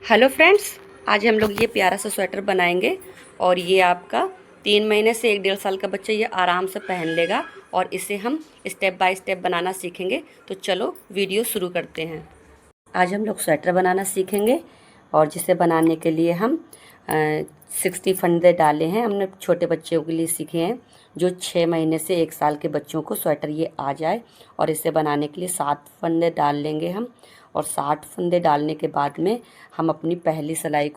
Hello friends, आज हम लोग ये प्यारा सा स्वेटर बनाएंगे और ये आपका 3 महीने से 1 डेढ़ साल का बच्चा ये आराम से पहन लेगा और इसे हम स्टेप बाय स्टेप बनाना सीखेंगे। तो चलो वीडियो शुरू करते हैं। आज हम लोग स्वेटर बनाना सीखेंगे और जिसे बनाने के लिए हम 60 फंदे डाले हैं। हमने छोटे बच्चों के लिए सीखे हैं जो 6 महीने से 1 साल के बच्चों को स्वेटर ये आ जाए। और इसे बनाने के लिए 7 फंदे डाल लेंगे हम। और 60 फंदे डालने के बाद में हम अपनी पहली सिलाई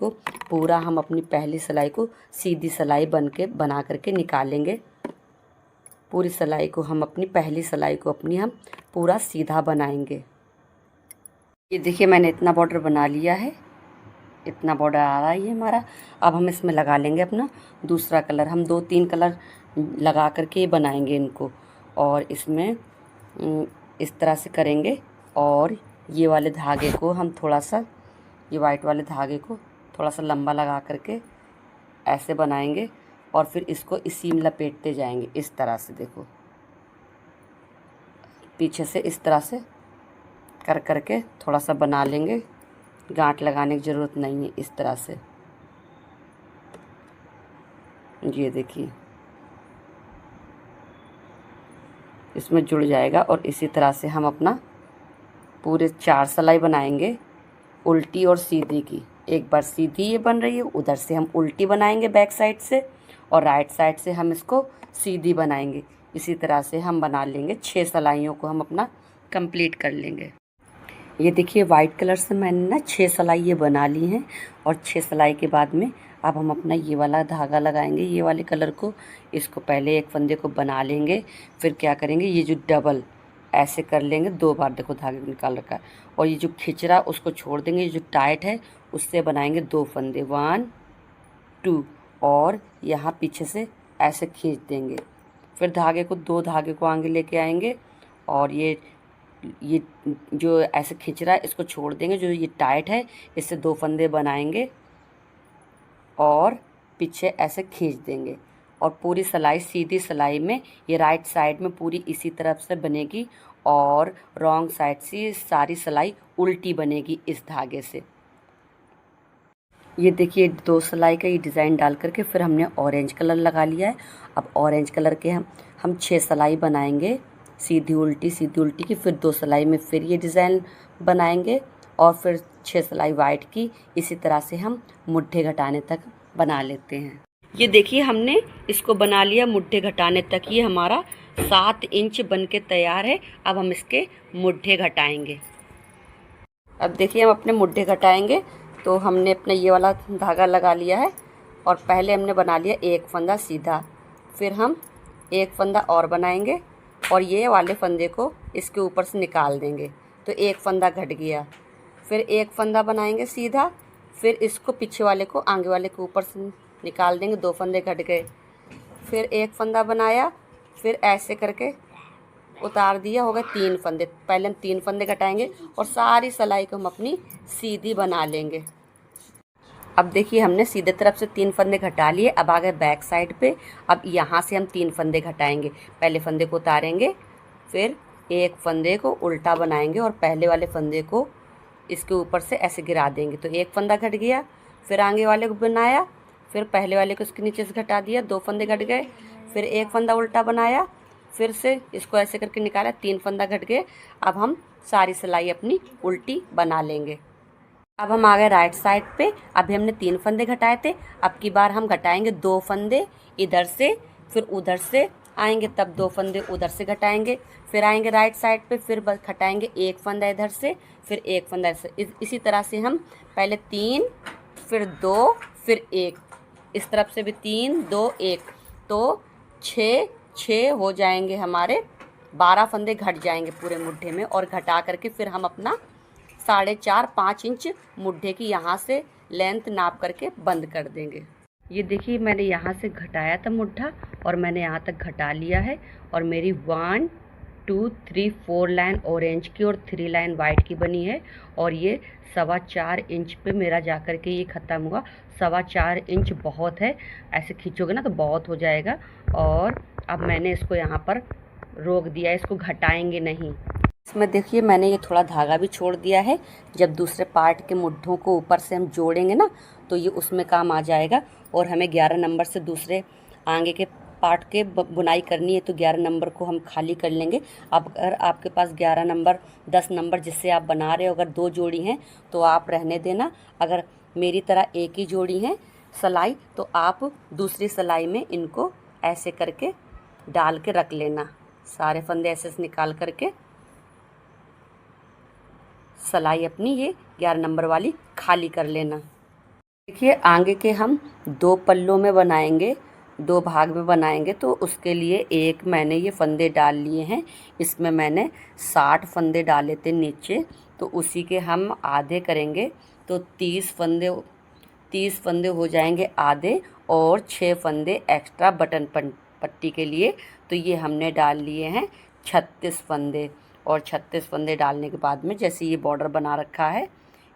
को सीधी सिलाई बना करके निकालेंगे। पूरी सिलाई को हम पहली सिलाई को हम पूरा सीधा बनाएंगे। ये देखिए मैंने इतना बॉर्डर बना लिया है, इतना बॉर्डर आ रहा है ये हमारा। अब हम इसमें लगा लेंगे अपना दूसरा कलर। हम 2-3 कलर लगा करके ये बनाएंगे इनको। और इसमें इस तरह से करेंगे और ये वाले धागे को हम थोड़ा सा, ये वाइट वाले धागे को थोड़ा सा लंबा लगा करके ऐसे बनाएंगे और फिर इसको इसी में लपेटते जाएंगे इस तरह से। देखो पीछे से इस तरह से कर करके थोड़ा सा बना लेंगे, गांठ लगाने की ज़रूरत नहीं है। इस तरह से ये देखिए इसमें जुड़ जाएगा। और इसी तरह से हम अपना पूरे 4 सिलाई बनाएंगे, उल्टी और सीधी की। एक बार सीधी ये बन रही है, उधर से हम उल्टी बनाएंगे बैक साइड से, और राइट साइड से हम इसको सीधी बनाएंगे। इसी तरह से हम बना लेंगे 6 सिलाइयों को हम अपना कंप्लीट कर लेंगे। ये देखिए वाइट कलर से मैंने ना 6 सिलाई ये बना ली हैं। और 6 सिलाई के बाद में अब हम अपना ये वाला धागा लगाएंगे, ये वाले कलर को। इसको पहले एक फंदे को बना लेंगे, फिर क्या करेंगे, ये जो डबल ऐसे कर लेंगे 2 बार। देखो धागे को निकाल रखा है। और ये जो खिचरा उसको छोड़ देंगे, ये जो टाइट है उससे बनाएंगे 2 फंदे, 1 2। और यहाँ पीछे से ऐसे खींच देंगे। फिर धागे को 2 धागे को आगे लेके आएंगे और ये जो ऐसे खिंच रहा है इसको छोड़ देंगे, जो ये टाइट है इससे 2 फंदे बनाएंगे और पीछे ऐसे खींच देंगे। और पूरी सिलाई सीधी सिलाई में ये राइट साइड में पूरी इसी तरफ से बनेगी और रॉन्ग साइड से सारी सिलाई उल्टी बनेगी इस धागे से। ये देखिए 2 सिलाई का ये डिज़ाइन डाल करके फिर हमने ऑरेंज कलर लगा लिया है। अब ऑरेंज कलर के हम 6 सिलाई बनाएंगे, सीधी उल्टी की। फिर 2 सिलाई में फिर ये डिज़ाइन बनाएंगे और फिर 6 सिलाई वाइट की। इसी तरह से हम मुट्ठे घटाने तक बना लेते हैं। ये देखिए हमने इसको बना लिया मुट्ठे घटाने तक। ये हमारा 7 इंच बन के तैयार है। अब हम इसके मुट्ठे घटाएंगे। अब देखिए हम अपने मुट्ठे घटाएंगे। तो हमने अपना ये वाला धागा लगा लिया है और पहले हमने बना लिया एक फंदा सीधा। फिर हम एक फंदा और बनाएंगे और ये वाले फंदे को इसके ऊपर से निकाल देंगे, तो एक फंदा घट गया। फिर एक फंदा बनाएंगे सीधा, फिर इसको पीछे वाले को आगे वाले के ऊपर से निकाल देंगे, 2 फंदे घट गए। फिर एक फंदा बनाया, फिर ऐसे करके उतार दिया, हो गए 3 फंदे। पहले हम 3 फंदे घटाएंगे और सारी सिलाई को हम अपनी सीधी बना लेंगे। अब देखिए हमने सीधे तरफ से 3 फंदे घटा लिए। अब आ गए बैक साइड पे। अब यहाँ से हम 3 फंदे घटाएंगे। पहले फंदे को उतारेंगे, फिर एक फंदे को उल्टा बनाएंगे और पहले वाले फंदे को इसके ऊपर से ऐसे गिरा देंगे, तो एक फंदा घट गया। फिर आगे वाले को बनाया, फिर पहले वाले को इसके नीचे से घटा दिया, 2 फंदे घट गए। फिर एक फंदा उल्टा बनाया, फिर से इसको ऐसे करके निकाला, 3 फंदा घट गए। अब हम सारी सिलाई अपनी उल्टी बना लेंगे। अब हम आ गए राइट साइड पे। अभी हमने 3 फंदे घटाए थे, अब की बार हम घटाएंगे 2 फंदे इधर से, फिर उधर से आएंगे, तब 2 फंदे उधर से घटाएंगे। फिर आएंगे राइट साइड पे, फिर घटाएंगे एक फंदा इधर से, फिर एक फंदा इधर से। इसी तरह से हम पहले 3, फिर 2, फिर 1, इस तरफ से भी 3 2 1, तो 6 हो जाएंगे हमारे। 12 फंदे घट जाएंगे पूरे मुट्ठे में। और घटा करके फिर हम अपना 4.5-5 इंच मुट्ठे की यहाँ से लेंथ नाप करके बंद कर देंगे। ये देखिए मैंने यहाँ से घटाया था मुट्ठा और मैंने यहाँ तक घटा लिया है। और मेरी 1 2 3 4 लाइन ऑरेंज की और 3 लाइन वाइट की बनी है। और ये 4.25 इंच पे मेरा जा कर के ये ख़त्म हुआ। 4.25 इंच बहुत है, ऐसे खींचोगे ना तो बहुत हो जाएगा। और अब मैंने इसको यहाँ पर रोक दिया, इसको घटाएंगे नहीं। इसमें देखिए मैंने ये थोड़ा धागा भी छोड़ दिया है। जब दूसरे पार्ट के मुट्ठों को ऊपर से हम जोड़ेंगे ना तो ये उसमें काम आ जाएगा। और हमें 11 नंबर से दूसरे आगे के पार्ट के बुनाई करनी है तो 11 नंबर को हम खाली कर लेंगे। अब अगर आपके पास 11 नंबर 10 नंबर जिससे आप बना रहे हो अगर 2 जोड़ी हैं तो आप रहने देना। अगर मेरी तरह एक ही जोड़ी है सिलाई तो आप दूसरी सिलाई में इनको ऐसे करके डाल के रख लेना। सारे फंदे ऐसे से निकाल करके सिलाई अपनी ये 11 नंबर वाली खाली कर लेना। देखिए आगे के हम 2 पल्लों में बनाएंगे, 2 भाग में बनाएंगे तो उसके लिए एक मैंने ये फंदे डाल लिए हैं। इसमें मैंने 60 फंदे डाले थे नीचे तो उसी के हम आधे करेंगे तो 30 फंदे हो जाएंगे आधे और 6 फंदे एक्स्ट्रा बटन पट्टी के लिए। तो ये हमने डाल लिए हैं 36 फंदे। और 36 फंदे डालने के बाद में जैसे ये बॉर्डर बना रखा है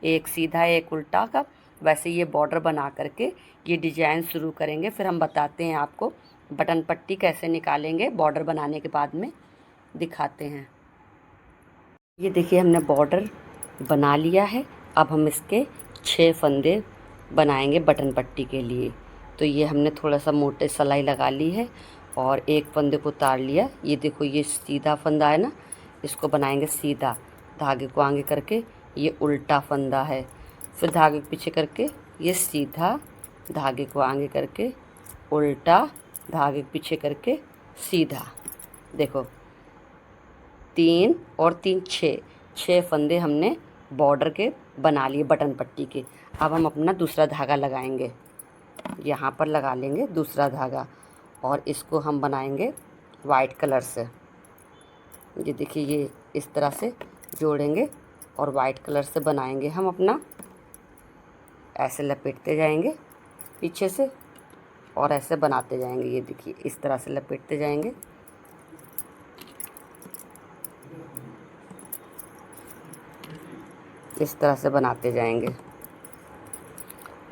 एक सीधा एक उल्टा का, वैसे ये बॉर्डर बना करके ये डिजाइन शुरू करेंगे। फिर हम बताते हैं आपको बटन पट्टी कैसे निकालेंगे, बॉर्डर बनाने के बाद में दिखाते हैं। ये देखिए हमने बॉर्डर बना लिया है। अब हम इसके 6 फंदे बनाएंगे बटन पट्टी के लिए। तो ये हमने थोड़ा सा मोटे सिलाई लगा ली है और एक फंदे को उतार लिया। ये देखो ये सीधा फंदा है ना, इसको बनाएंगे सीधा, धागे को आगे करके ये उल्टा फंदा है। फिर धागे को पीछे करके ये सीधा, धागे को आगे करके उल्टा, धागे को पीछे करके सीधा। देखो 3 और 3 6 फंदे हमने बॉर्डर के बना लिए बटन पट्टी के। अब हम अपना दूसरा धागा लगाएंगे, यहाँ पर लगा लेंगे दूसरा धागा और इसको हम बनाएंगे वाइट कलर से। ये देखिए ये इस तरह से जोड़ेंगे और वाइट कलर से बनाएंगे हम अपना। ऐसे लपेटते जाएंगे पीछे से और ऐसे बनाते जाएंगे। ये देखिए इस तरह से लपेटते जाएंगे। इस तरह से बनाते जाएंगे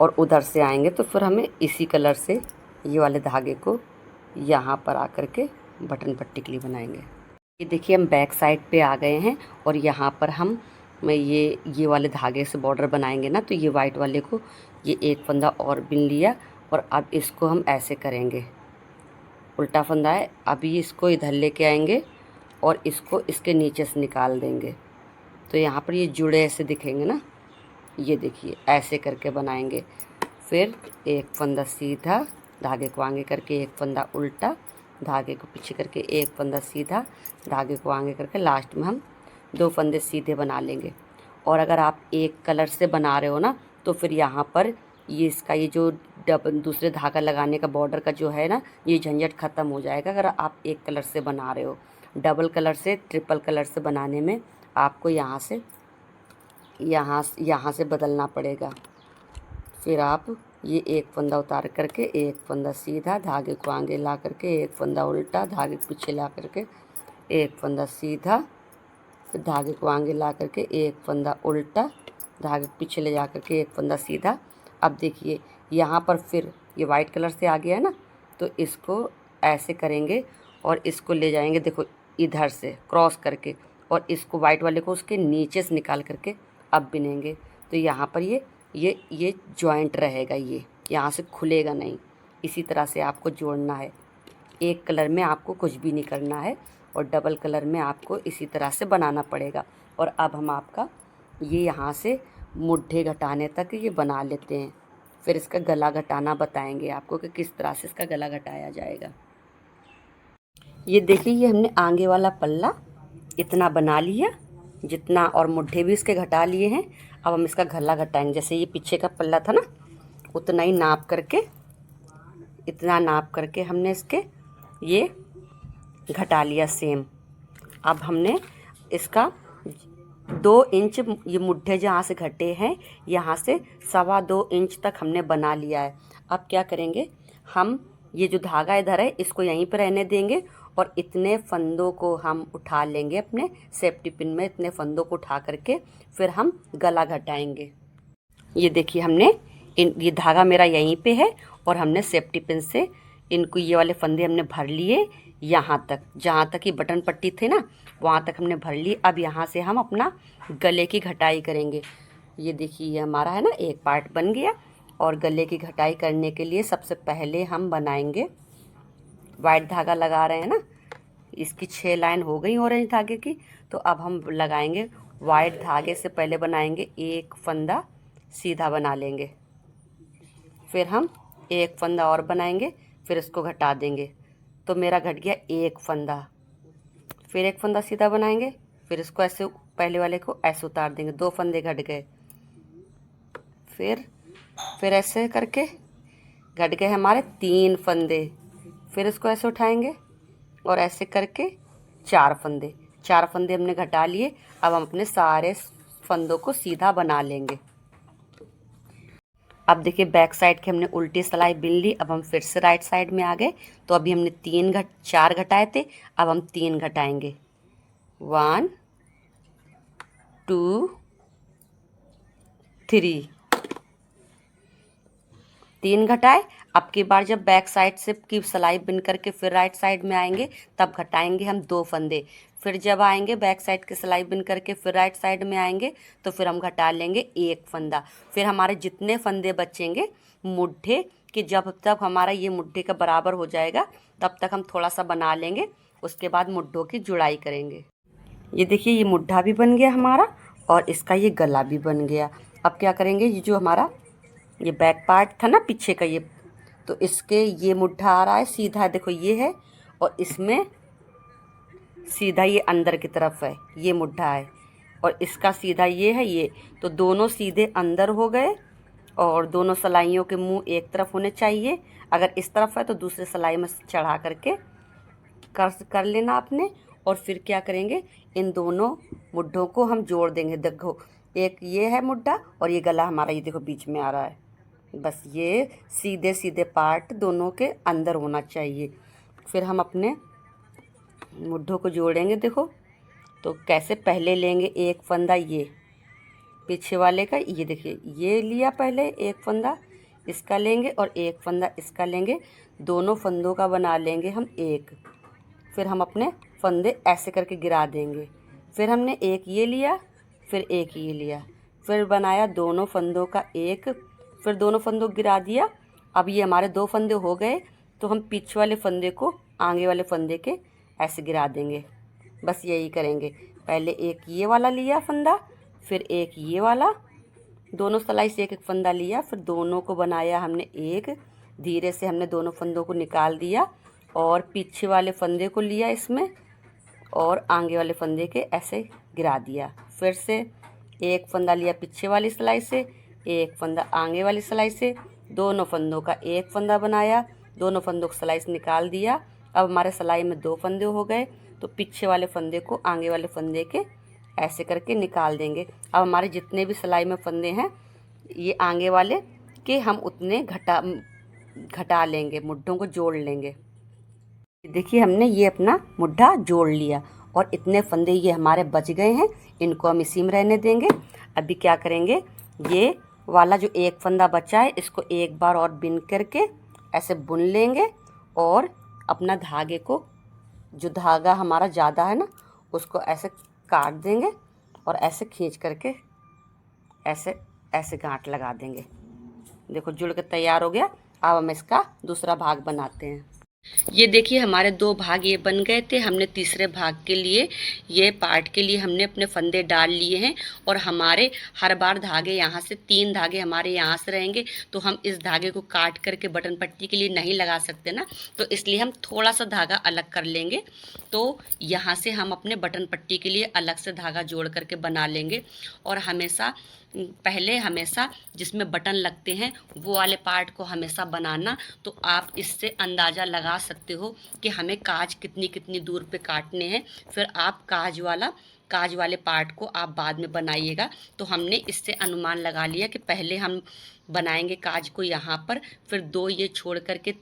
और उधर से आएंगे तो फिर हमें इसी कलर से ये वाले धागे को यहाँ पर आकर के बटन पट्टी के लिए बनाएंगे। ये देखिए हम बैक साइड पे आ गए हैं और यहाँ पर हम ये वाले धागे से बॉर्डर बनाएंगे ना, तो ये वाइट वाले को ये एक फंदा और बिन लिया और अब इसको हम ऐसे करेंगे। उल्टा फंदा है, अभी इसको इधर लेके आएंगे और इसको इसके नीचे से निकाल देंगे तो यहाँ पर ये जुड़े ऐसे दिखेंगे ना। ये देखिए ऐसे करके बनाएंगे। फिर एक फंदा सीधा, धागे को आगे करके एक फंदा उल्टा, धागे को पीछे करके एक फंदा सीधा, धागे को आगे करके लास्ट में हम 2 फंदे सीधे बना लेंगे। और अगर आप एक कलर से बना रहे हो ना तो फिर यहाँ पर ये इसका ये जो दूसरे धागा लगाने का बॉर्डर का जो है ना, ये झंझट ख़त्म हो जाएगा अगर आप एक कलर से बना रहे हो। डबल कलर से ट्रिपल कलर से बनाने में आपको यहाँ से बदलना पड़ेगा। फिर आप ये एक फंदा उतार करके एक फंदा सीधा, धागे को आगे ला करके एक फंदा उल्टा, धागे को पीछे ला करके एक फंदा सीधा, फिर धागे को आगे ला करके एक फंदा उल्टा, धागे को पीछे ले जा करके एक फंदा सीधा। अब देखिए यहाँ पर फिर ये वाइट कलर से आ गया है ना, तो इसको ऐसे करेंगे और इसको ले जाएंगे देखो इधर से क्रॉस करके और इसको वाइट वाले को उसके नीचे से निकाल करके अब बिनेंगे। तो यहाँ पर ये जॉइंट रहेगा, ये यहाँ से खुलेगा नहीं। इसी तरह से आपको जोड़ना है। एक कलर में आपको कुछ भी नहीं करना है और डबल कलर में आपको इसी तरह से बनाना पड़ेगा। और अब हम आपका ये यहाँ से मुड्ढे घटाने तक ये बना लेते हैं। फिर इसका गला घटाना बताएंगे आपको कि किस तरह से इसका गला घटाया जाएगा। ये देखिए ये हमने आगे वाला पल्ला इतना बना लिया जितना, और मुड्ढे भी इसके घटा लिए हैं। अब हम इसका गला घटाएंगे। जैसे ये पीछे का पल्ला था ना, उतना ही नाप करके, इतना नाप करके हमने इसके ये घटा लिया सेम। अब हमने इसका 2 इंच ये मुड्ढे जहाँ से घटे हैं यहाँ से 2.25 इंच तक हमने बना लिया है। अब क्या करेंगे, हम ये जो धागा इधर है इसको यहीं पर रहने देंगे और इतने फंदों को हम उठा लेंगे अपने सेफ्टी पिन में। इतने फंदों को उठा करके फिर हम गला घटाएंगे। ये देखिए हमने ये धागा मेरा यहीं पे है और हमने सेफ्टी पिन से इनको ये वाले फंदे हमने भर लिए यहाँ तक, जहाँ तक ये बटन पट्टी थे ना वहाँ तक हमने भर लिए। अब यहाँ से हम अपना गले की घटाई करेंगे। ये देखिए ये हमारा है ना एक पार्ट बन गया। और गले की घटाई करने के लिए सबसे पहले हम बनाएंगे, वाइट धागा लगा रहे हैं ना, इसकी 6 लाइन हो गई ऑरेंज धागे की। तो अब हम लगाएंगे वाइट धागे से पहले बनाएंगे एक फंदा सीधा बना लेंगे, फिर हम एक फंदा और बनाएंगे, फिर इसको घटा देंगे। तो मेरा घट गया एक फंदा, फिर एक फंदा सीधा बनाएंगे, फिर इसको ऐसे पहले वाले को ऐसे उतार देंगे, 2 फंदे घट गए। फिर ऐसे करके घट गए हमारे 3 फंदे, फिर इसको ऐसे उठाएंगे और ऐसे करके 4 फंदे, 4 फंदे हमने घटा लिए। अब हम अपने सारे फंदों को सीधा बना लेंगे। अब देखिए बैक साइड की हमने उल्टी सिलाई बिन ली। अब हम फिर से राइट साइड में आ गए। तो अभी हमने 4 घटाए थे, अब हम 3 घटाएंगे। 1 2 3, 3 घटाए। अब की बार जब बैक साइड से की सिलाई बिन करके फिर राइट साइड में आएंगे तब घटाएंगे हम 2 फंदे। फिर जब आएंगे बैक साइड की सिलाई बिन करके फिर राइट साइड में आएंगे तो फिर हम घटा लेंगे एक फंदा। फिर हमारे जितने फंदे बचेंगे मुट्ठे कि जब तक हमारा ये मुट्ठे का बराबर हो जाएगा तब तक हम थोड़ा सा बना लेंगे, उसके बाद मुट्ठों की जुड़ाई करेंगे। ये देखिए ये मुट्ठा भी बन गया हमारा और इसका ये गला भी बन गया। अब क्या करेंगे, ये जो हमारा ये बैक पार्ट था ना पीछे का, ये तो इसके ये मुट्ठा आ रहा है सीधा, देखो ये है, और इसमें सीधा ये अंदर की तरफ है, ये मुट्ठा है, और इसका सीधा ये है ये। तो दोनों सीधे अंदर हो गए और दोनों सिलाइयों के मुंह एक तरफ होने चाहिए। अगर इस तरफ है तो दूसरे सिलाई में चढ़ा करके कर लेना आपने। और फिर क्या करेंगे, इन दोनों मुड्ढों को हम जोड़ देंगे। देखो एक ये है मुड्ढा और ये गला हमारा ये देखो बीच में आ रहा है। बस ये सीधे सीधे पार्ट दोनों के अंदर होना चाहिए। फिर हम अपने मुड्ढों को जोड़ेंगे। देखो तो कैसे, पहले लेंगे एक फंदा ये पीछे वाले का, ये देखिए ये लिया पहले एक फंदा इसका लेंगे और एक फंदा इसका लेंगे, दोनों फंदों का बना लेंगे हम एक। फिर हम अपने फंदे ऐसे करके गिरा देंगे। फिर हमने एक ये लिया, फिर एक ये लिया, फिर बनाया दोनों फंदों का एक, फिर दोनों फंदों गिरा दिया। अब ये हमारे 2 फंदे हो गए तो हम पीछे वाले फंदे को आगे वाले फंदे के ऐसे गिरा देंगे। बस यही करेंगे, पहले एक ये वाला लिया फंदा, फिर एक ये वाला, दोनों सिलाई से एक एक फंदा लिया, फिर दोनों को बनाया हमने एक। धीरे से हमने दोनों फंदों को निकाल दिया और पीछे वाले फंदे को लिया इसमें और आगे वाले फंदे के ऐसे गिरा दिया। फिर से एक फंदा लिया पीछे वाली सिलाई से, एक फंदा आगे वाली सिलाई से, दोनों फंदों का एक फंदा बनाया, दोनों फंदों को सिलाई से निकाल दिया। अब हमारे सिलाई में 2 फंदे हो गए तो पीछे वाले फंदे को आगे वाले फंदे के ऐसे करके निकाल देंगे। अब हमारे जितने भी सिलाई में फंदे हैं ये आगे वाले के हम उतने घटा लेंगे, मुड्ढों को जोड़ लेंगे। देखिए हमने ये अपना मुड्ढा जोड़ लिया और इतने फंदे ये हमारे बच गए हैं, इनको हम इसी में रहने देंगे। अभी क्या करेंगे, ये वाला जो एक फंदा बचा है इसको एक बार और बिन करके ऐसे बुन लेंगे और अपना धागे को, जो धागा हमारा ज़्यादा है ना उसको ऐसे काट देंगे और ऐसे खींच करके ऐसे ऐसे गांठ लगा देंगे। देखो जुड़ के तैयार हो गया। अब हम इसका दूसरा भाग बनाते हैं। ये देखिए हमारे 2 भाग ये बन गए थे। हमने तीसरे भाग के लिए, ये पार्ट के लिए हमने अपने फंदे डाल लिए हैं और हमारे हर बार धागे यहाँ से 3 धागे हमारे यहाँ से रहेंगे। तो हम इस धागे को काट करके बटन पट्टी के लिए नहीं लगा सकते ना, तो इसलिए हम थोड़ा सा धागा अलग कर लेंगे। तो यहाँ से हम अपने बटन पट्टी के लिए अलग से धागा जोड़ करके बना लेंगे। और हमेशा जिसमें बटन लगते हैं वो वाले पार्ट को हमेशा बनाना। तो आप इससे अंदाज़ा लगा सकते हो कि हमें काज कितनी कितनी दूर पे काटने हैं। फिर आप काज वाले पार्ट को आप बाद में बनाइएगा। तो हमने इससे अनुमान लगा लिया कि पहले हम बनाएंगे काज को यहाँ पर, फिर 2 ये छोड़ करके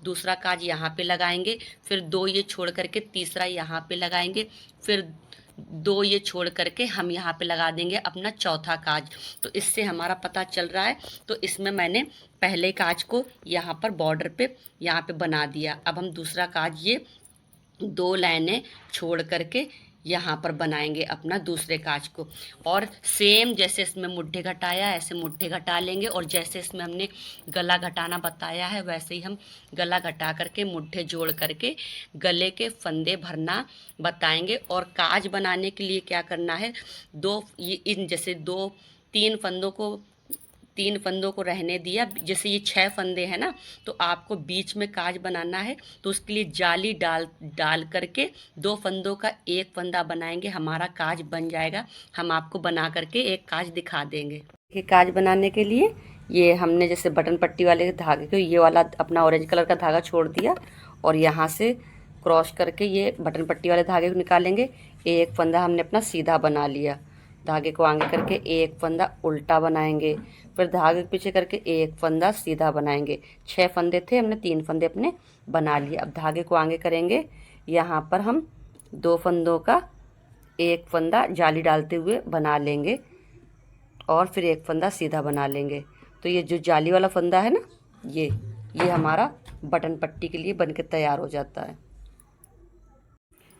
दूसरा काज यहाँ पे लगाएंगे, फिर 2 ये छोड़ करके तीसरा यहाँ पे लगाएंगे, फिर दो ये छोड़ करके हम यहाँ पे लगा देंगे अपना चौथा काज। तो इससे हमारा पता चल रहा है। तो इसमें मैंने पहले काज को यहाँ पर बॉर्डर पे यहाँ पे बना दिया। अब हम दूसरा काज ये दो लाइनें छोड़ करके यहाँ पर बनाएंगे अपना दूसरे काज को। और सेम जैसे इसमें मुड्ढे घटाया ऐसे मुड्ढे घटा लेंगे, और जैसे इसमें हमने गला घटाना बताया है वैसे ही हम गला घटा करके मुड्ढे जोड़ करके गले के फंदे भरना बताएंगे। और काज बनाने के लिए क्या करना है, दो ये इन जैसे दो तीन फंदों को रहने दिया। जैसे ये 6 फंदे हैं ना, तो आपको बीच में काज बनाना है, तो उसके लिए जाली डाल करके 2 फंदों का एक फंदा बनाएंगे, हमारा काज बन जाएगा। हम आपको बना करके एक काज दिखा देंगे। ये काज बनाने के लिए ये हमने जैसे बटन पट्टी वाले धागे को ये वाला अपना ऑरेंज कलर का धागा छोड़ दिया, और यहाँ से क्रॉस करके ये बटन पट्टी वाले धागे को निकालेंगे। एक फंदा हमने अपना सीधा बना लिया, धागे को आगे करके एक फंदा उल्टा बनाएंगे, फिर धागे के पीछे करके एक फंदा सीधा बनाएंगे। 6 फंदे थे, हमने 3 फंदे अपने बना लिए। अब धागे को आगे करेंगे, यहाँ पर हम 2 फंदों का एक फंदा जाली डालते हुए बना लेंगे, और फिर एक फंदा सीधा बना लेंगे। तो ये जो जाली वाला फंदा है ना, ये हमारा बटन पट्टी के लिए बनके तैयार हो जाता है।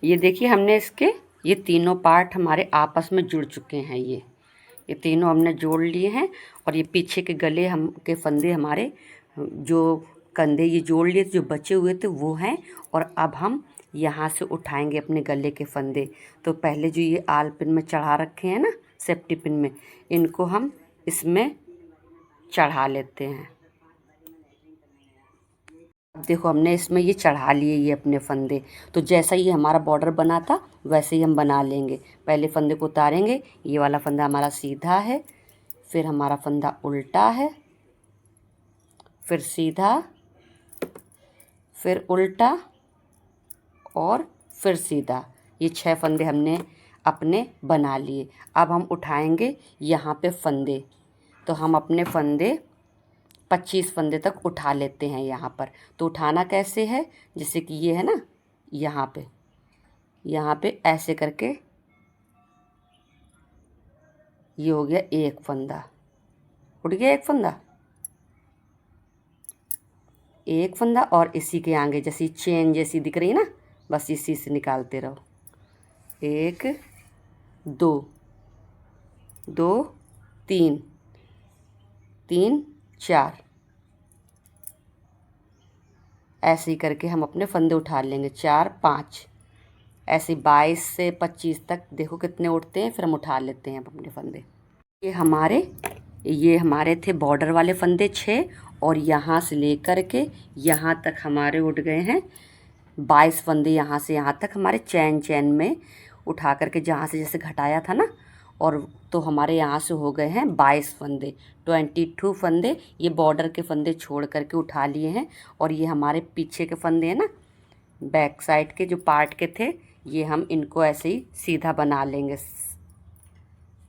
ये देखिए हमने इसके ये तीनों पार्ट हमारे आपस में जुड़ चुके हैं। ये तीनों हमने जोड़ लिए हैं, और ये पीछे के गले हम के फंदे हमारे जो कंधे ये जोड़ लिए थे, जो बचे हुए थे वो हैं। और अब हम यहाँ से उठाएंगे अपने गले के फंदे। तो पहले जो ये आल पिन में चढ़ा रखे हैं ना, सेफ्टी पिन में, इनको हम इसमें चढ़ा लेते हैं। अब देखो हमने इसमें ये चढ़ा लिए ये अपने फंदे। तो जैसा ये हमारा बॉर्डर बना था वैसे ही हम बना लेंगे। पहले फंदे को उतारेंगे, ये वाला फंदा हमारा सीधा है, फिर हमारा फंदा उल्टा है, फिर सीधा, फिर उल्टा और फिर सीधा। ये 6 फंदे हमने अपने बना लिए। अब हम उठाएंगे यहाँ पे फंदे। तो हम अपने फंदे 25 फंदे तक उठा लेते हैं यहाँ पर। तो उठाना कैसे है, जैसे कि ये है ना, यहाँ पे ऐसे करके ये हो गया एक फंदा, उठ गया एक फंदा। और इसी के आगे जैसी चेन जैसी दिख रही है ना, बस इसी से निकालते रहो। 1 2 2 3 3 4, ऐसे ही करके हम अपने फंदे उठा लेंगे। 4 5, ऐसे 22 से 25 तक देखो कितने उठते हैं, फिर हम उठा लेते हैं अपने फंदे। ये हमारे थे बॉर्डर वाले फंदे 6, और यहाँ से लेकर के यहाँ तक हमारे उठ गए हैं 22 फंदे। यहाँ से यहाँ तक हमारे चैन में उठा करके जहाँ से जैसे घटाया था ना, और तो हमारे यहाँ से हो गए हैं 22 फंदे, 22 फंदे। ये बॉर्डर के फंदे छोड़ करके उठा लिए हैं। और ये हमारे पीछे के फंदे हैं ना, बैक साइड के जो पार्ट के थे, ये हम इनको ऐसे ही सीधा बना लेंगे।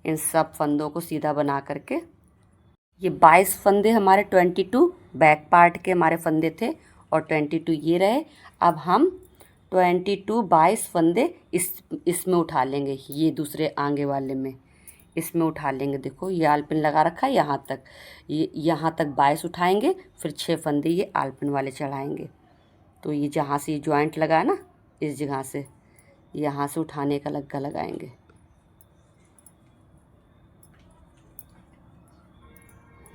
इन सब फंदों को सीधा बना करके ये 22 फंदे हमारे 22 बैक पार्ट के हमारे फंदे थे, और 22 ये रहे। अब हम 22 फंदे इसमें उठा लेंगे, ये दूसरे आगे वाले में इसमें उठा लेंगे। देखो ये आलपिन लगा रखा है यहाँ तक, ये यहाँ तक 22 उठाएंगे, फिर 6 फंदे ये आलपिन वाले चढ़ाएंगे। तो ये जहाँ से ये जॉइंट लगा है ना, इस जगह से यहाँ से उठाने का लग्गा लगाएंगे।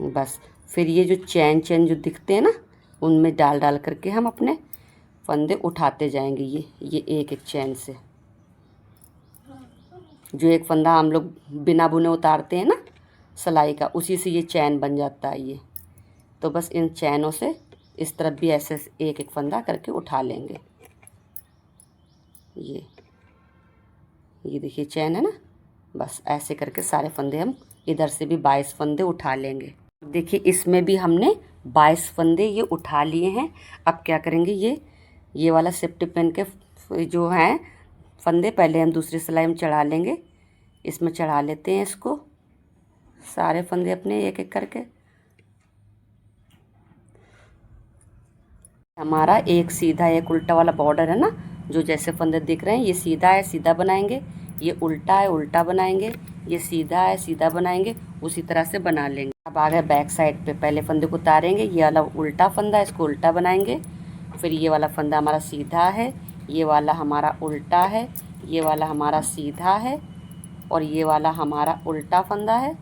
बस फिर ये जो चैन जो दिखते हैं ना, उनमें डाल करके हम अपने फंदे उठाते जाएंगे। ये एक चैन से, जो एक फंदा हम लोग बिना बुने उतारते हैं ना सिलाई का, उसी से ये चैन बन जाता है ये। तो बस इन चैनों से इस तरफ भी ऐसे एक फंदा करके उठा लेंगे। ये देखिए चैन है ना, बस ऐसे करके सारे फंदे हम इधर से भी 22 फंदे उठा लेंगे। देखिए इसमें भी हमने 22 फंदे ये उठा लिए हैं। अब क्या करेंगे, ये वाला सेफ्टी पिन के जो हैं फंदे पहले हम दूसरी सिलाई में चढ़ा लेंगे। इसमें चढ़ा लेते हैं इसको, सारे फंदे अपने एक एक करके। हमारा एक सीधा एक उल्टा वाला बॉर्डर है ना, जो जैसे फंदे दिख रहे हैं, ये सीधा है, सीधा बनाएंगे। ये उल्टा है, उल्टा बनाएंगे, ये सीधा है, सीधा बनाएंगे, उसी तरह से बना लेंगे। अब आ गए बैक साइड पे, पहले फंदे को उतारेंगे, ये वाला उल्टा फंदा है, इसको उल्टा बनाएंगे, फिर ये वाला फंदा हमारा सीधा है, ये वाला हमारा उल्टा है, ये वाला हमारा सीधा है और ये वाला हमारा उल्टा फंदा है।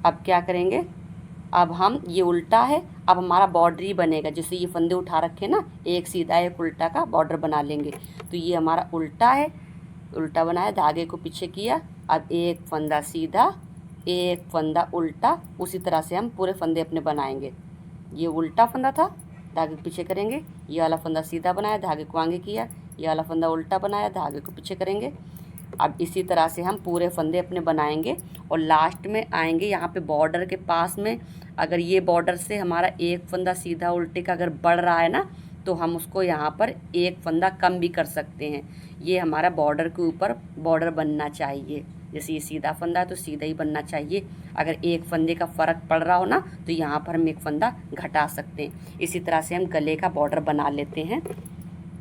अब क्या करेंगे, अब हम ये उल्टा है, अब हमारा बॉर्डर ही बनेगा, जैसे ये फंदे उठा रखे ना, एक सीधा एक उल्टा का बॉर्डर बना लेंगे। तो ये हमारा उल्टा है, उल्टा बनाया, धागे को पीछे किया, अब एक फंदा सीधा, एक फंदा उल्टा, उसी तरह से हम पूरे फंदे अपने बनाएंगे। ये उल्टा फंदा था, धागे को पीछे करेंगे, ये वाला फंदा सीधा बनाया, धागे को आगे किया, ये वाला फंदा उल्टा बनाया, धागे को पीछे करेंगे। अब इसी तरह से हम पूरे फंदे अपने बनाएंगे और लास्ट में आएंगे यहाँ पे बॉर्डर के पास में। अगर ये बॉर्डर से हमारा एक फंदा सीधा उल्टे का अगर बढ़ रहा है ना, तो हम उसको यहाँ पर एक फंदा कम भी कर सकते हैं। ये हमारा बॉर्डर के ऊपर बॉर्डर बनना चाहिए, जैसे ये सीधा फंदा है तो सीधा ही बनना चाहिए। अगर एक फंदे का फ़र्क पड़ रहा हो ना, तो यहाँ पर हम एक फंदा घटा सकते हैं। इसी तरह से हम गले का बॉर्डर बना लेते हैं,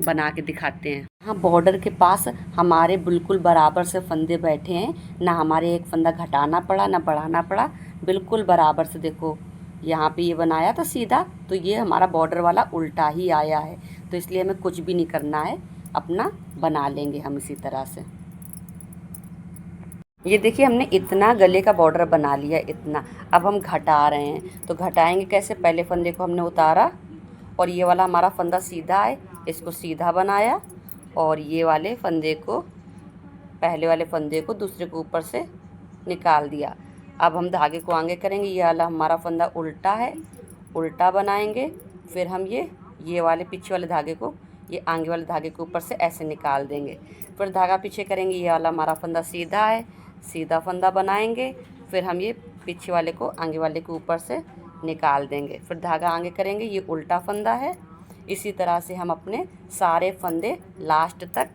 बना के दिखाते हैं। हाँ, बॉर्डर के पास हमारे बिल्कुल बराबर से फंदे बैठे हैं, ना हमारे एक फंदा घटाना पड़ा ना बढ़ाना पड़ा, बिल्कुल बराबर से। देखो यहाँ पे ये बनाया था सीधा, तो ये हमारा बॉर्डर वाला उल्टा ही आया है, तो इसलिए हमें कुछ भी नहीं करना है, अपना बना लेंगे हम इसी तरह से। ये देखिए हमने इतना गले का बॉर्डर बना लिया, इतना। अब हम घटा रहे हैं, तो घटाएंगे कैसे, पहले फंदे को हमने उतारा और ये वाला हमारा फंदा सीधा है, इसको सीधा बनाया और ये वाले फंदे को, पहले वाले फंदे को दूसरे के ऊपर से निकाल दिया। अब हम धागे को आगे करेंगे, ये वाला हमारा फंदा उल्टा है, उल्टा बनाएंगे, फिर हम ये वाले पीछे वाले धागे को ये आगे वाले धागे के ऊपर से ऐसे निकाल देंगे, फिर धागा पीछे करेंगे, ये वाला हमारा फंदा सीधा है, सीधा फंदा बनाएंगे, फिर हम ये पीछे वाले को आगे वाले के ऊपर से निकाल देंगे, फिर धागा आगे करेंगे, ये उल्टा फंदा है। इसी तरह से हम अपने सारे फंदे लास्ट तक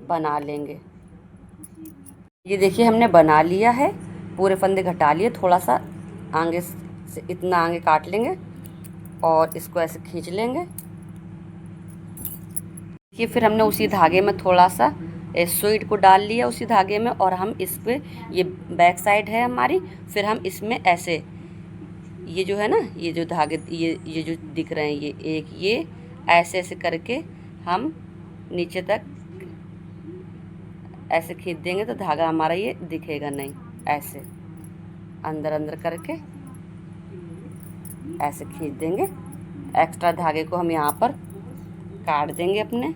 बना लेंगे। ये देखिए हमने बना लिया है, पूरे फंदे घटा लिए, थोड़ा सा आगे से इतना आगे काट लेंगे और इसको ऐसे खींच लेंगे। ये फिर हमने उसी धागे में थोड़ा सा सुई को डाल लिया उसी धागे में, और हम इस पे, ये बैक साइड है हमारी, फिर हम इसमें ऐसे, ये जो है ना, ये जो धागे ये जो दिख रहे हैं, ये एक, ये ऐसे ऐसे करके हम नीचे तक ऐसे खींच देंगे, तो धागा हमारा ये दिखेगा नहीं, ऐसे अंदर अंदर करके ऐसे खींच देंगे। एक्स्ट्रा धागे को हम यहाँ पर काट देंगे अपने,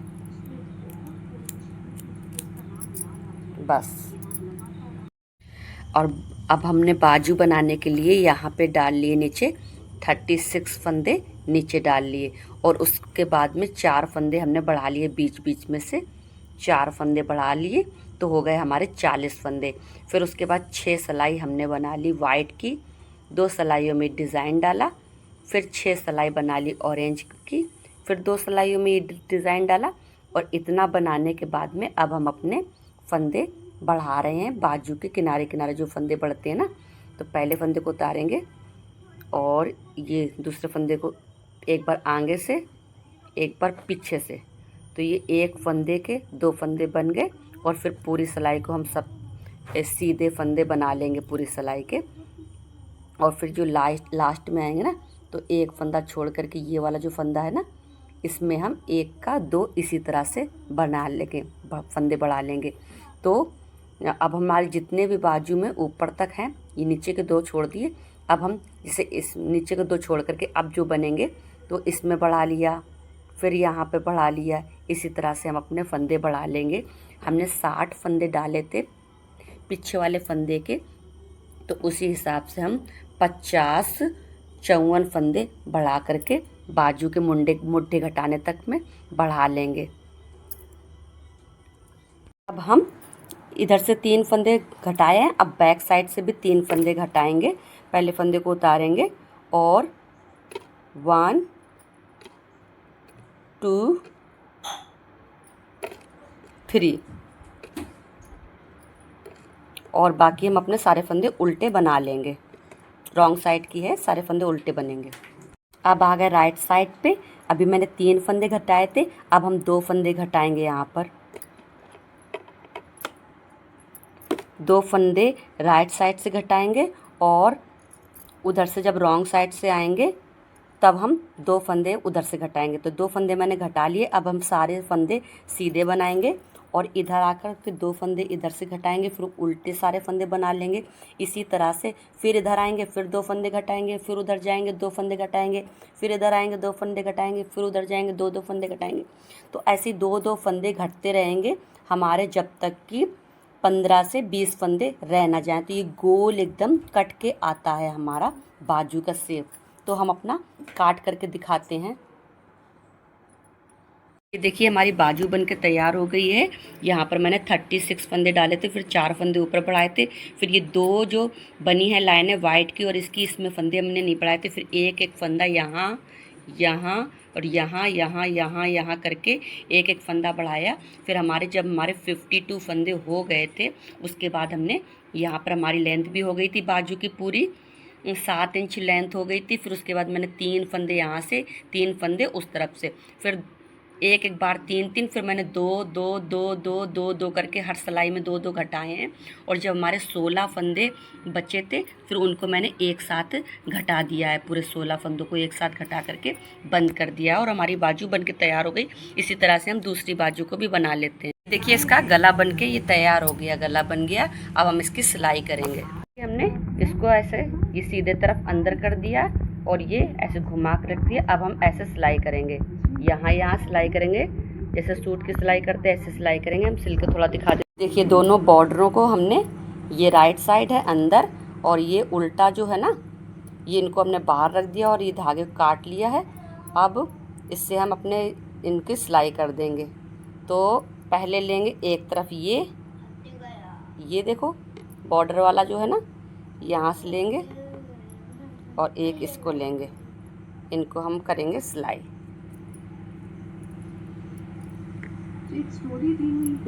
बस। और अब हमने बाजू बनाने के लिए यहाँ पे डाल लिए नीचे 36 फंदे नीचे डाल लिए, और उसके बाद में 4 फंदे हमने बढ़ा लिए, बीच बीच में से 4 फंदे बढ़ा लिए, तो हो गए हमारे 40 फंदे। फिर उसके बाद 6 सिलाई हमने बना ली वाइट की, 2 सिलाइयों में डिज़ाइन डाला, फिर 6 सिलाई बना ली ऑरेंज की, फिर 2 सिलाइयों में ये डिज़ाइन डाला। और इतना बनाने के बाद में अब हम अपने फंदे बढ़ा रहे हैं, बाजू के किनारे किनारे जो फंदे बढ़ते हैं ना, तो पहले फंदे को उतारेंगे और ये दूसरे फंदे को एक बार आगे से एक बार पीछे से, तो ये एक फंदे के 2 फंदे बन गए। और फिर पूरी सिलाई को हम सब सीधे फंदे बना लेंगे पूरी सिलाई के, और फिर जो लास्ट में आएंगे ना, तो एक फंदा छोड़ करके ये वाला जो फंदा है ना, इसमें हम 1 का 2 इसी तरह से बना लेंगे, फंदे बढ़ा लेंगे। तो अब हमारे जितने भी बाजू में ऊपर तक हैं, ये नीचे के 2 छोड़ दिए, अब हम जैसे इस नीचे के 2 छोड़ करके अब जो बनेंगे, तो इसमें बढ़ा लिया, फिर यहाँ पे बढ़ा लिया, इसी तरह से हम अपने फंदे बढ़ा लेंगे। हमने 60 फंदे डाले थे पीछे वाले फंदे के, तो उसी हिसाब से हम 50-54 फंदे बढ़ा करके बाजू के मुड्ढे घटाने तक में बढ़ा लेंगे। अब हम इधर से 3 फंदे घटाए हैं, अब बैक साइड से भी 3 फंदे घटाएंगे। पहले फंदे को उतारेंगे और 1 2 3, और बाकी हम अपने सारे फंदे उल्टे बना लेंगे। रॉन्ग साइड की है, सारे फंदे उल्टे बनेंगे। अब आ गए राइट साइड पे, अभी मैंने 3 फंदे घटाए थे, अब हम 2 फंदे घटाएंगे यहाँ पर। 2 फंदे राइट साइड से घटाएंगे और उधर से जब रॉन्ग साइड से आएंगे तब हम 2 फंदे उधर से घटाएंगे। तो 2 फंदे मैंने घटा लिए। अब हम सारे फंदे सीधे बनाएंगे और इधर आकर फिर 2 फंदे इधर से घटाएंगे, फिर उल्टे सारे फंदे बना लेंगे। इसी तरह से फिर इधर आएंगे, फिर 2 फंदे घटाएंगे, फिर उधर जाएंगे 2 फंदे घटाएंगे, फिर इधर आएंगे 2 फंदे घटाएंगे, फिर उधर जाएंगे 2 फंदे घटाएंगे। तो ऐसे 2 फंदे घटते रहेंगे हमारे जब तक कि 15 से 20 फंदे रह ना जाएँ। तो ये गोल एकदम कट के आता है हमारा बाजू का शेप। तो हम अपना काट करके दिखाते हैं। ये देखिए हमारी बाजू बन के तैयार हो गई है। यहाँ पर मैंने 36 फंदे डाले थे, फिर 4 फंदे ऊपर बढ़ाए थे, फिर ये 2 जो बनी है लाइनें वाइट की और इसकी, इसमें फंदे हमने नहीं बढ़ाए थे। फिर एक फंदा यहाँ, यहाँ और यहाँ, यहाँ, यहाँ, यहाँ करके एक फंदा बढ़ाया। फिर जब हमारे 52 फंदे हो गए थे उसके बाद हमने यहाँ पर हमारी लेंथ भी हो गई थी बाजू की पूरी 7 इंच लेंथ हो गई थी। फिर उसके बाद मैंने 3 फंदे यहाँ से, 3 फंदे उस तरफ से, फिर एक बार 3 फिर मैंने 2 2 2 2 2 2 करके हर सिलाई में 2 2 घटाए हैं। और जब हमारे 16 फंदे बचे थे फिर उनको मैंने एक साथ घटा दिया है। पूरे 16 फंदों को एक साथ घटा करके बंद कर दिया और हमारी बाजू बन के तैयार हो गई। इसी तरह से हम दूसरी बाजू को भी बना लेते हैं। देखिए इसका गला बन के ये तैयार हो गया, गला बन गया। अब हम इसकी सिलाई करेंगे। हमने इसको ऐसे ये सीधे तरफ अंदर कर दिया और ये ऐसे घुमा कर रख दिया। अब हम ऐसे सिलाई करेंगे, यहाँ सिलाई करेंगे, जैसे सूट की सिलाई करते हैं ऐसे सिलाई करेंगे। हम सिल के थोड़ा दिखा देते। देखिए दोनों बॉर्डरों को हमने, ये राइट साइड है अंदर और ये उल्टा जो है ना, ये इनको हमने बाहर रख दिया और ये धागे को काट लिया है। अब इससे हम अपने इनकी सिलाई कर देंगे। तो पहले लेंगे एक तरफ ये देखो बॉर्डर वाला जो है ना, यहाँ से लेंगे और एक इसको लेंगे, इनको हम करेंगे सिलाई।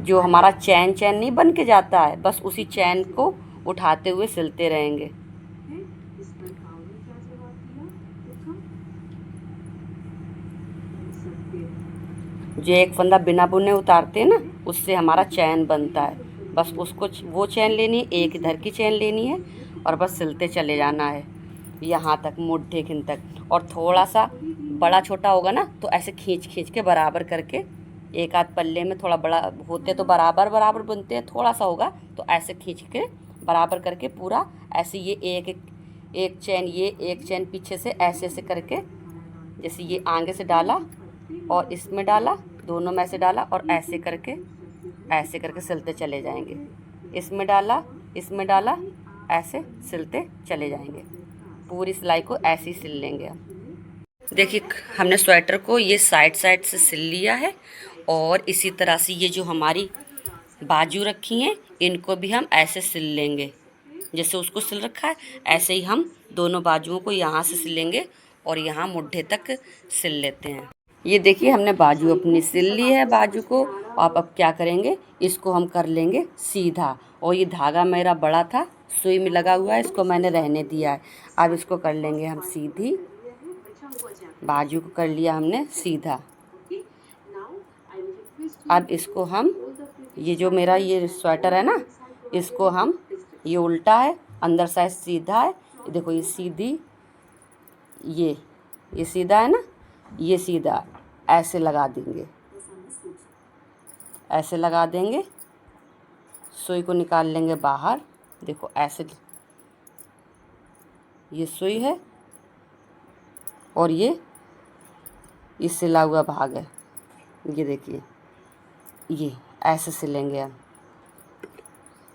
जो हमारा चैन नहीं बन के जाता है, बस उसी चैन को उठाते हुए सिलते रहेंगे। जो एक फंदा बिना बुने उतारते हैं ना, उससे हमारा चैन बनता है। बस उसको वो चैन लेनी है, एक इधर की चैन लेनी है और बस सिलते चले जाना है यहाँ तक, मुट्ठी खिन तक। और थोड़ा सा बड़ा छोटा होगा ना तो ऐसे खींच के बराबर करके, एक आध पल्ले में थोड़ा बड़ा होते तो बराबर बुनते हैं, थोड़ा सा होगा तो ऐसे खींच के बराबर करके पूरा ऐसे ये एक चैन, ये एक चैन पीछे से ऐसे करके, जैसे ये आगे से डाला और इसमें डाला, दोनों में ऐसे डाला और ऐसे करके सिलते चले जाएंगे। इसमें डाला ऐसे सिलते चले जाएंगे। पूरी सिलाई को ऐसे ही सिल लेंगे हम। देखिए हमने स्वेटर को ये साइड से सिल लिया है और इसी तरह से ये जो हमारी बाजू रखी हैं इनको भी हम ऐसे सिल लेंगे। जैसे उसको सिल रखा है ऐसे ही हम दोनों बाजुओं को यहाँ से सिलेंगे और यहाँ मुड्ढे तक सिल लेते हैं। ये देखिए हमने बाजू अपनी सिल ली है बाजू को। आप अब क्या करेंगे, इसको हम कर लेंगे सीधा। और ये धागा मेरा बड़ा था, सुई में लगा हुआ है, इसको मैंने रहने दिया है। अब इसको कर लेंगे हम सीधी। बाजू को कर लिया हमने सीधा। अब इसको हम, ये जो मेरा ये स्वेटर है ना, इसको हम, ये उल्टा है, अंदर साइड सीधा है। देखो ये सीधी, ये सीधा है ना, ये सीधा ऐसे लगा देंगे, ऐसे लगा देंगे। सुई को निकाल लेंगे बाहर। देखो ऐसे, ये सुई है और ये सिला हुआ भाग है। ये देखिए ये ऐसे सिलेंगे हम।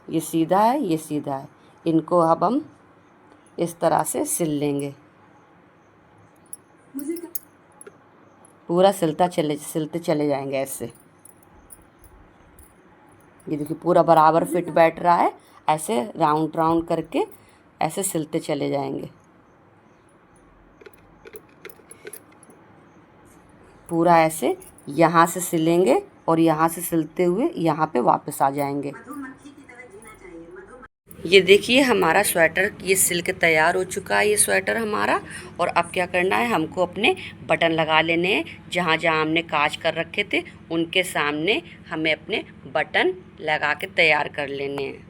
ये सीधा है, ये सीधा है। इनको अब हम इस तरह से सिल लेंगे। पूरा सिलते चले जाएंगे ऐसे। ये देखिए पूरा बराबर फिट बैठ रहा है। ऐसे राउंड करके ऐसे सिलते चले जाएंगे। पूरा ऐसे यहाँ से सिलेंगे और यहाँ से सिलते हुए यहाँ पे वापस आ जाएंगे। ये देखिए हमारा स्वेटर ये सिल के तैयार हो चुका है, ये स्वेटर हमारा। और अब क्या करना है, हमको अपने बटन लगा लेने हैं। जहाँ जहाँ हमने काज कर रखे थे उनके सामने हमें अपने बटन लगा के तैयार कर लेने हैं।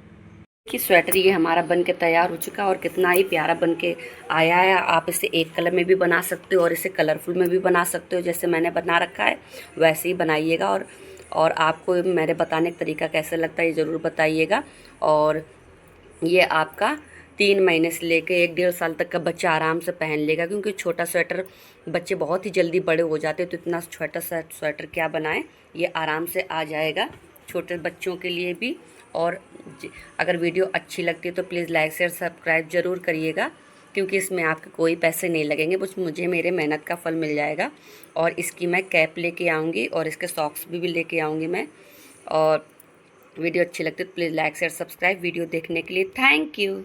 कि स्वेटर ये हमारा बन के तैयार हो चुका है और कितना ही प्यारा बन के आया है। आप इसे एक कलर में भी बना सकते हो और इसे कलरफुल में भी बना सकते हो, जैसे मैंने बना रखा है वैसे ही बनाइएगा। और आपको मेरे बताने का तरीका कैसे लगता है ये ज़रूर बताइएगा। और ये आपका 3 महीने से लेके 1 डेढ़ साल तक का बच्चा आराम से पहन लेगा, क्योंकि छोटा स्वेटर बच्चे बहुत ही जल्दी बड़े हो जाते हैं, तो इतना छोटा सा स्वेटर क्या बनाएं, ये आराम से आ जाएगा छोटे बच्चों के लिए भी। और अगर वीडियो अच्छी लगती है तो प्लीज़ लाइक शेयर सब्सक्राइब ज़रूर करिएगा, क्योंकि इसमें आपके कोई पैसे नहीं लगेंगे, बस मुझे मेरे मेहनत का फल मिल जाएगा। और इसकी मैं कैप लेके आऊँगी और इसके सॉक्स भी लेके आऊँगी मैं। और वीडियो अच्छी लगती है तो please like share subscribe. Video देखने के लिए थैंक यू।